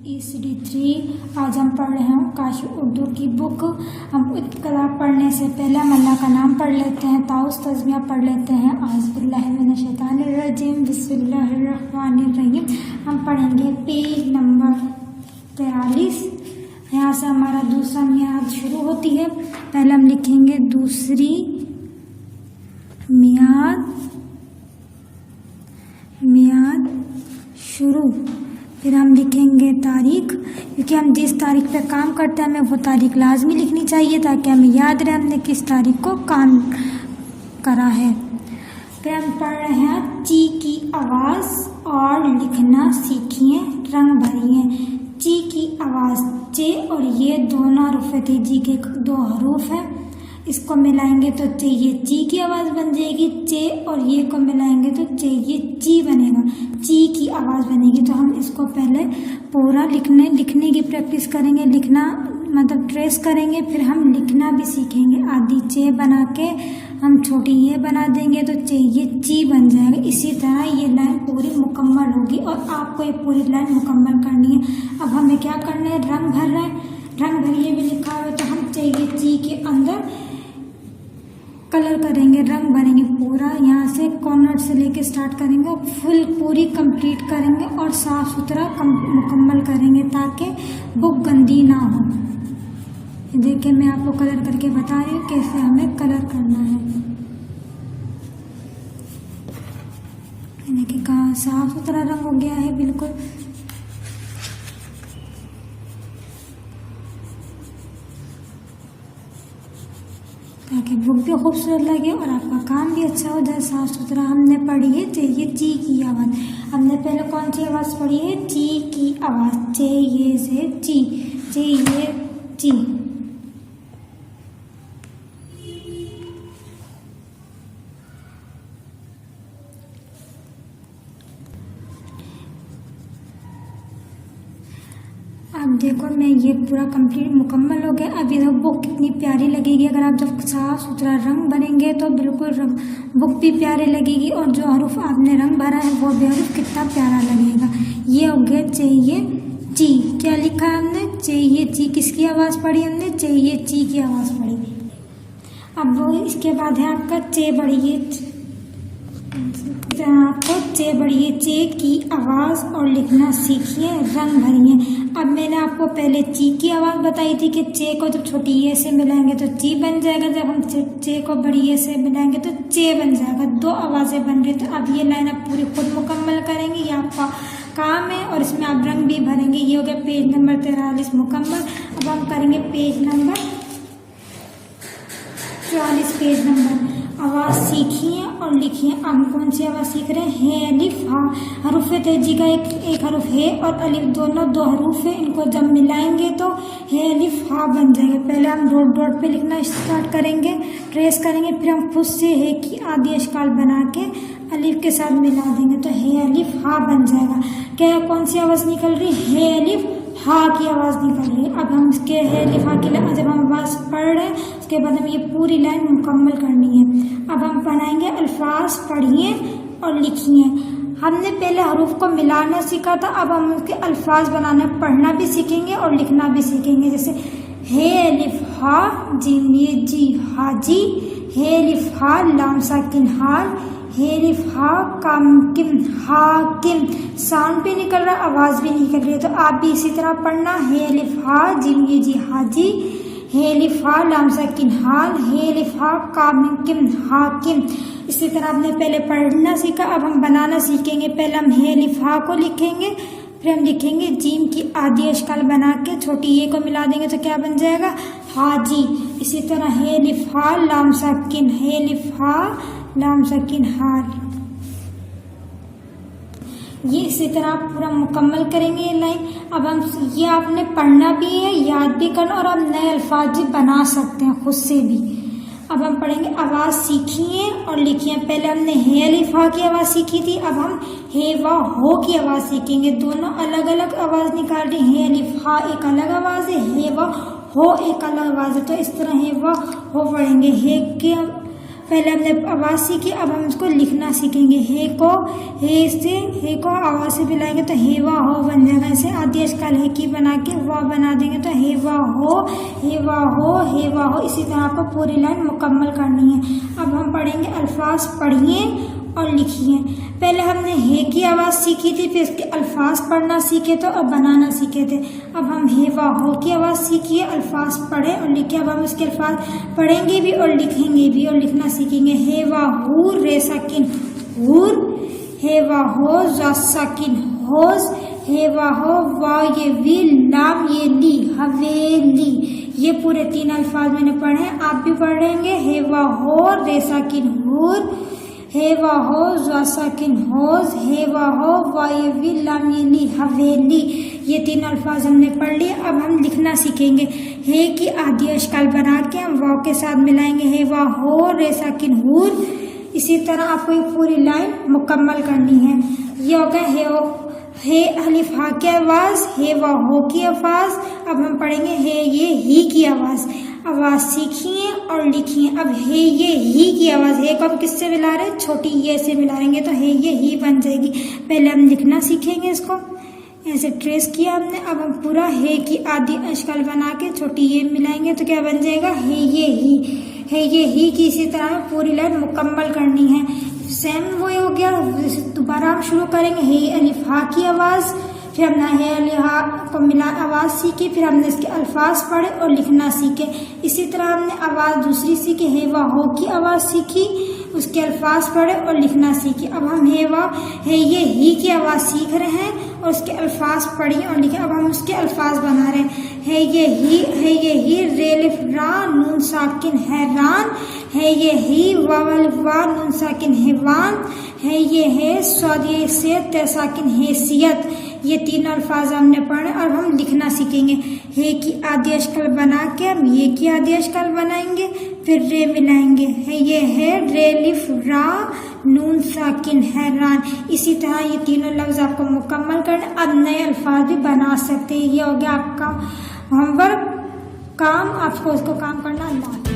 ECD3 आज हम पढ़ रहे हैं काशी उर्दू की बुक। हम कलाम पढ़ने से पहले हम अल्लाह का नाम पढ़ लेते हैं, ताउस तज़मिया पढ़ लेते हैं। आज़बिल्लाहिमिनश्शैतानिर्रजीम बिस्मिल्लाहिर्रहमानिर्रहीम। हम पढ़ेंगे पेज नंबर 43। यहाँ से हमारा दूसरा मियाद शुरू होती है। पहले हम लिखेंगे दूसरी मियाद शुरू, फिर हम लिखेंगे तारीख, क्योंकि हम जिस तारीख पे काम करते हैं हमें वो तारीख लाजमी लिखनी चाहिए ताकि हमें याद रहे हमने किस तारीख को काम करा है। फिर हम पढ़ रहे हैं ची की आवाज़ और लिखना सीखिए, रंग भरिए। ची की आवाज़, चे और ये दोनों हरूफ थे, जी के दो हरूफ हैं। इसको मिलाएंगे तो चे ये ची की आवाज़ बन जाएगी, चे और ये को मिलाएंगे तो चे ये ची बनेगा, ची की आवाज़ बनेगी। तो हम इसको पहले पूरा लिखने की प्रैक्टिस करेंगे, लिखना मतलब ट्रेस करेंगे, फिर हम लिखना भी सीखेंगे। आधी चे बना के हम छोटी ये बना देंगे तो चे ये ची बन जाएगा। इसी तरह ये लाइन पूरी मुकम्मल होगी और आपको ये पूरी लाइन मुकम्मल करनी है। अब हमें क्या करना है, रंग भर रहे हैं, रंग भरिए भी लिखा हुआ है तो हम चे ये ची के अंदर कलर करेंगे, रंग भरेंगे पूरा। यहाँ से कॉर्नर से लेके स्टार्ट करेंगे और फुल पूरी कंप्लीट करेंगे और साफ सुथरा मुकम्मल करेंगे ताकि बुक गंदी ना हो। देखिए मैं आपको कलर करके बता रही हूँ कैसे हमें कलर करना है। देखिए कहाँ साफ सुथरा रंग हो गया है बिल्कुल। ताकि बुक भी खूबसूरत लगे और आपका काम भी अच्छा हो जाए, साफ सुथरा। हमने पढ़ी है ये ची की आवाज़। हमने पहले कौन सी आवाज़ पढ़ी है, ची की आवाज़, चे ये से ची, चे ये ची। अब देखो मैं ये पूरा कंप्लीट मुकम्मल हो गया। अब ये बुक कितनी प्यारी लगेगी अगर आप जब साफ सुथरा रंग भरेंगे तो बिल्कुल बुक भी प्यारी लगेगी और जो हरूफ आपने रंग भरा है वो भी हरूफ कितना प्यारा लगेगा। ये हो गया चाहिए ची। क्या लिखा है हमने, चाहिए ची। किसकी आवाज़ पढ़ी हमने, चाहिए ची की आवाज़ पढ़ी। अब वो इसके बाद है आपका चे बढ़िए, आपको चे बढ़िए, चे की आवाज़ और लिखना सीखिए, रंग भरिए। अब मैंने आपको पहले ची की आवाज़ बताई थी कि चे को जब छोटी ये से मिलाएंगे तो ची बन जाएगा, जब हम चे को बड़ी ये से मिलाएंगे तो चे बन जाएगा। दो आवाज़ें बन रही। तो अब ये लाइन आप पूरी खुद मुकम्मल करेंगे, ये आपका काम है और इसमें आप रंग भी भरेंगे। ये हो गया पेज नंबर 43 मुकम्मल। अब हम करेंगे पेज नंबर 44। पेज नंबर आवाज़ सीखिए और लिखिए। हम कौन सी आवाज़ सीख रहे हैं, हे अलिफ हा। हरूफ तेजी का एक हरूफ है और अलिफ दोनों दो हरूफ है, इनको जब मिलाएंगे तो हे अलिफ हा बन जाएगा। पहले हम डॉट डॉट पे लिखना स्टार्ट करेंगे, ट्रेस करेंगे, फिर हम खुद से हे की आधी अशकाल बना के अलिफ के साथ मिला देंगे तो हे अलिफ हा बन जाएगा। क्या कौन सी आवाज़ निकल रही, हे अलिफ हा की आवाज़ निकल रही है। अब हम इसके है अलिफ हा की जब हम आवाज़ पढ़ रहे हैं उसके बाद हमें ये पूरी लाइन मुकम्मल करनी है। अब हम बनाएंगे अल्फाज, पढ़िए और लिखिए। हमने पहले हरूफ को मिलाना सीखा था, अब हम उसके अल्फाज बनाना पढ़ना भी सीखेंगे और लिखना भी सीखेंगे। जैसे हे अलिफ हा जीम ये जी हाजी, हे अलिफ हा लाम साकिन हाल, हे अलिफ हा काम किम हाकिम। साउंड भी निकल रहा है, आवाज़ भी निकल रही है। तो आप भी इसी तरह पढ़ना, हे अलिफ हा जीम ये जी हाजी, हे अलिफ हा लाम साकिन हाल, हे अलिफ हा काम किम हाकिम। इसी तरह आपने पहले पढ़ना सीखा, अब हम बनाना सीखेंगे। पहले हम हे अलिफ हा को लिखेंगे, फिर हम लिखेंगे जीम की आधी अशकाल बना के छोटी ये को मिला देंगे तो क्या बन जाएगा, हाजी। इसी तरह हे अलिफ हा लाम साकिन, हे अलिफ हा लाम साकिन हाल। ये इसी तरह आप पूरा मुकम्मल करेंगे ये लाइन। अब हम ये आपने पढ़ना भी है, याद भी करना और आप नए अल्फाज भी बना सकते हैं खुद से भी। अब हम पढ़ेंगे आवाज़ सीखिए और लिखिए। पहले हमने हे अलिफ हा की आवाज़ सीखी थी, अब हम हे व हो की आवाज़ सीखेंगे। दोनों अलग अलग आवाज़ निकाल रहे हैं। हे अलिफ हा एक अलग आवाज़ है, हे व हो एक अलग आवाज़ है। तो इस तरह हे व हो पढ़ेंगे। हे के पहले हमने आवाज़ सीखी, अब हम इसको लिखना सीखेंगे। हे को हे को आवाज़ से मिलाएंगे तो हेवा हो बन जाएगा। ऐसे आदेश काल हे की बना के वाह बना देंगे तो हेवा हो हेवा हो हेवा हो। इसी तरह आपको पूरी लाइन मुकम्मल करनी है। अब हम पढ़ेंगे अल्फाज पढ़िए और लिखिए। पहले हमने हे की आवाज़ सीखी थी, फिर इसके अल्फाज पढ़ना सीखे थे और बनाना सीखे थे। अब हम हेवा हो की आवाज़ सीखिए, अल्फाज पढ़े और लिखे। अब हम इसके अल्फाज पढ़ेंगे भी और लिखेंगे भी और लिखना सीखेंगे। हेवा हूर रे साकिन हूर, हेवा हो जा साकिन होज, हेवा हो वा ये वी लाम ये ली हवेली। ये पूरे 3 अल्फाज मैंने पढ़े हैं, आप भी पढ़ेंगे। हेवा हो रे साकिन हूर, हेवा हो जा साकिन होज, हेवा हो वायवी लामिनी हवेली। ये 3 अल्फाज हमने पढ़ लिए। अब हम लिखना सीखेंगे। हे की आदि अशकाल बना के हम वाव के साथ मिलाएंगे। हेवा हो रे साकिन हूर। इसी तरह आपको ये पूरी लाइन मुकम्मल करनी है। ये हो गया हे अलिफ हा की आवाज़, हेवा हो की आवाज़। अब हम पढ़ेंगे हे ये ही की आवाज़ सीखिए और लिखिए। अब हे ये ही की आवाज़, हे को हम किससे मिला रहे हैं? छोटी ये से मिलाएंगे तो हे ये ही बन जाएगी। पहले हम लिखना सीखेंगे, इसको ऐसे ट्रेस किया हमने। अब हम पूरा हे की आदि अशकाल बना के छोटी ये मिलाएंगे तो क्या बन जाएगा? हे ये ही की। इसी तरह पूरी लाइन मुकम्मल करनी है। सेम वही हो गया। दोबारा हम शुरू करेंगे। हे अलिफ हा की आवाज़, फिर हमने हे अलिफ हा को मिला आवाज़ सीखी, फिर हमने इसके अल्फाज पढ़े और लिखना सीखे। इसी तरह हमने आवाज़ दूसरी सीखी। हेवा हो की आवाज़ सीखी, उसके अल्फाज पढ़े और लिखना सीखे। अब हम हे ये ही की आवाज़ सीख रहे हैं और उसके अल्फाज पढ़िए और लिखे। अब हम उसके अल्फाज बना रहे हैं। हे ये ही रेलिफ रा नून साकिन हैरान, है ये ही वावल वा नून साकिन हैवान, है ये है स्वादिये से तैसाकिन हैसियत। ये 3 अल्फाज हमने पढ़े और हम लिखना सीखेंगे। हे की आदि अशकाल बना के हम ये की आदि अशकाल बनाएंगे, फिर रे मिलाएंगे। है ये है रेलिफ रा नून साकिन हैरान। इसी तरह ये 3 लफ्ज आपको मुकम्मल करना। अब नए अल्फाज भी बना सकते हैं। ये हो गया आपका होमवर्क काम, आपको उसको काम करना। अल्लाह।